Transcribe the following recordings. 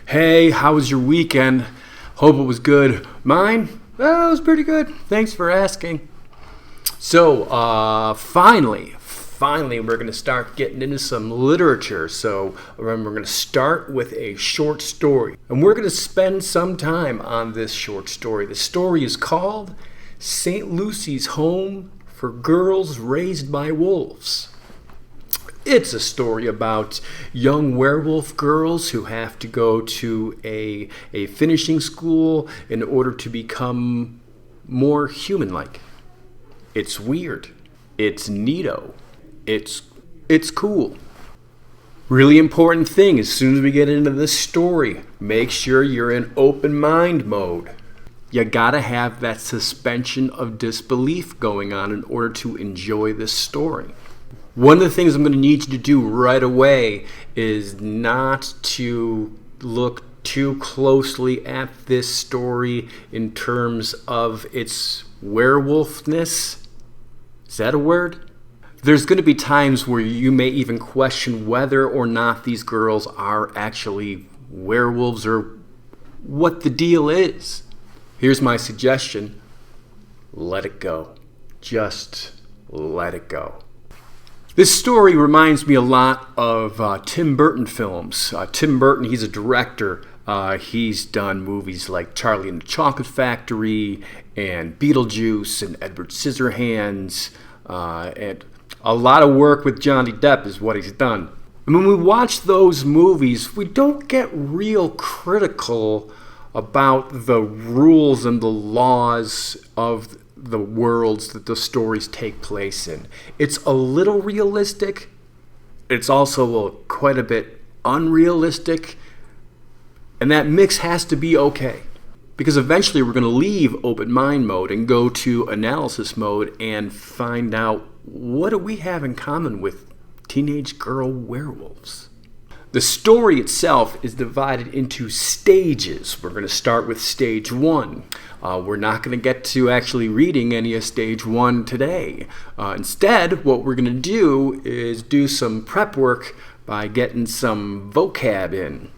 Hey, how was your weekend? Hope it was good. Mine? Well, it was pretty good. Thanks for asking. So, finally, we're going to start getting into some literature. So, remember, we're going to start with a short story. And we're going to spend some time on this short story. The story is called St. Lucy's Home for Girls Raised by Wolves. It's a story about young werewolf girls who have to go to a finishing school in order to become more human-like. It's weird. It's neato. It's cool. Really important thing, as soon as we get into this story, make sure you're in open mind mode. You gotta have that suspension of disbelief going on in order to enjoy this story. One of the things I'm going to need you to do right away is not to look too closely at this story in terms of its werewolfness. Is that a word? There's going to be times where you may even question whether or not these girls are actually werewolves or what the deal is. Here's my suggestion. Let it go. Just let it go. This story reminds me a lot of Tim Burton films. Tim Burton, he's a director. He's done movies like Charlie and the Chocolate Factory and Beetlejuice and Edward Scissorhands. And a lot of work with Johnny Depp is what he's done. And when we watch those movies, we don't get real critical about the rules and the laws of the worlds that the stories take place in. It's a little realistic. It's also quite a bit unrealistic. And that mix has to be okay. Because eventually we're going to leave open mind mode and go to analysis mode and find out what do we have in common with teenage girl werewolves. The story itself is divided into stages. We're going to start with stage 1. We're not going to get to actually reading any of stage 1 today. Instead, what we're going to do is do some prep work by getting some vocab in.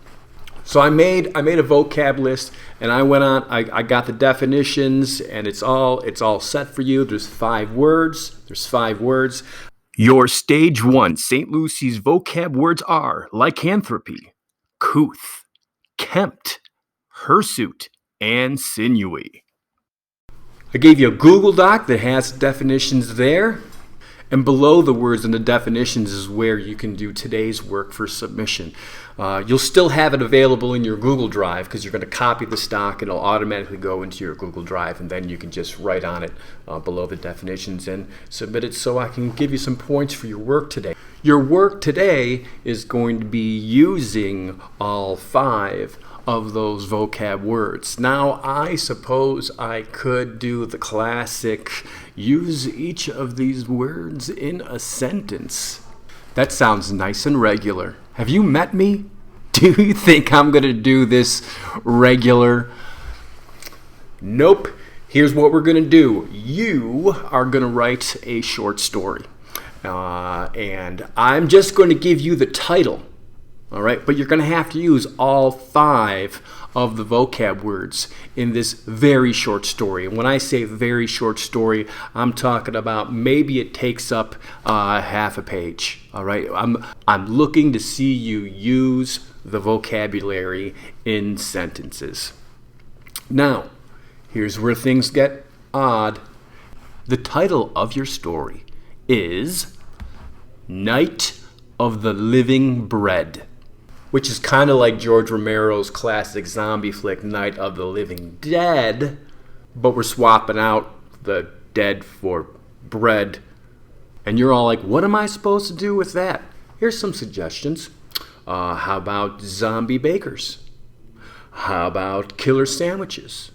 So I made a vocab list, and I went on. I got the definitions, and it's all set for you. There's 5 words. Your stage 1 St. Lucy's vocab words are lycanthropy, couth, kempt, hirsute, and sinewy. I gave you a Google Doc that has definitions there. And below the words and the definitions is where you can do today's work for submission. You'll still have it available in your Google Drive because you're going to copy the stock and it'll automatically go into your Google Drive, and then you can just write on it below the definitions and submit it so I can give you some points for your work today. Your work today is going to be using all 5 of those vocab words. Now, I suppose I could do the classic, use each of these words in a sentence. That sounds nice and regular. Have you met me? Do you think I'm going to do this regular? Nope. Here's what we're going to do. You are going to write a short story. And I'm just going to give you the title. All right, but you're going to have to use all 5 of the vocab words in this very short story. And when I say very short story, I'm talking about maybe it takes up half a page. All right, I'm looking to see you use the vocabulary in sentences. Now, here's where things get odd. The title of your story is Night of the Living Bread, which is kind of like George Romero's classic zombie flick, Night of the Living Dead, but we're swapping out the dead for bread. And you're all like, what am I supposed to do with that? Here's some suggestions. How about zombie bakers? How about killer sandwiches?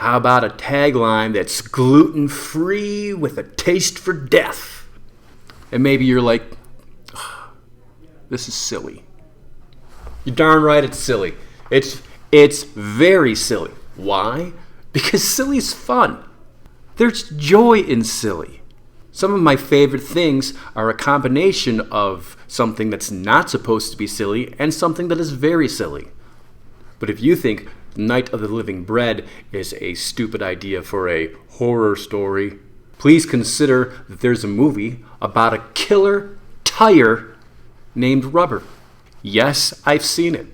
How about a tagline that's gluten-free with a taste for death? And maybe you're like, "Oh, this is silly." You're darn right it's silly. It's very silly. Why? Because silly's fun. There's joy in silly. Some of my favorite things are a combination of something that's not supposed to be silly and something that is very silly. But if you think Night of the Living Bread is a stupid idea for a horror story, please consider that there's a movie about a killer tire named Rubber. Yes, I've seen it.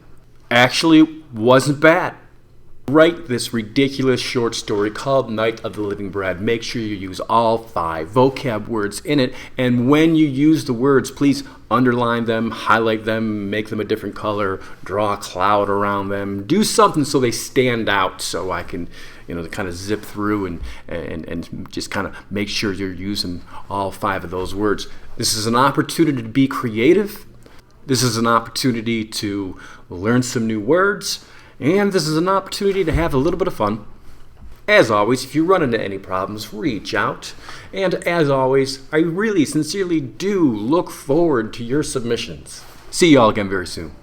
Actually, wasn't bad. Write this ridiculous short story called Night of the Living Bread. Make sure you use all 5 vocab words in it. And when you use the words, please underline them, highlight them, make them a different color, draw a cloud around them. Do something so they stand out so I can, kind of zip through and just kind of make sure you're using all 5 of those words. This is an opportunity to be creative. This is an opportunity to learn some new words. And this is an opportunity to have a little bit of fun. As always, if you run into any problems, reach out. And as always, I really sincerely do look forward to your submissions. See you all again very soon.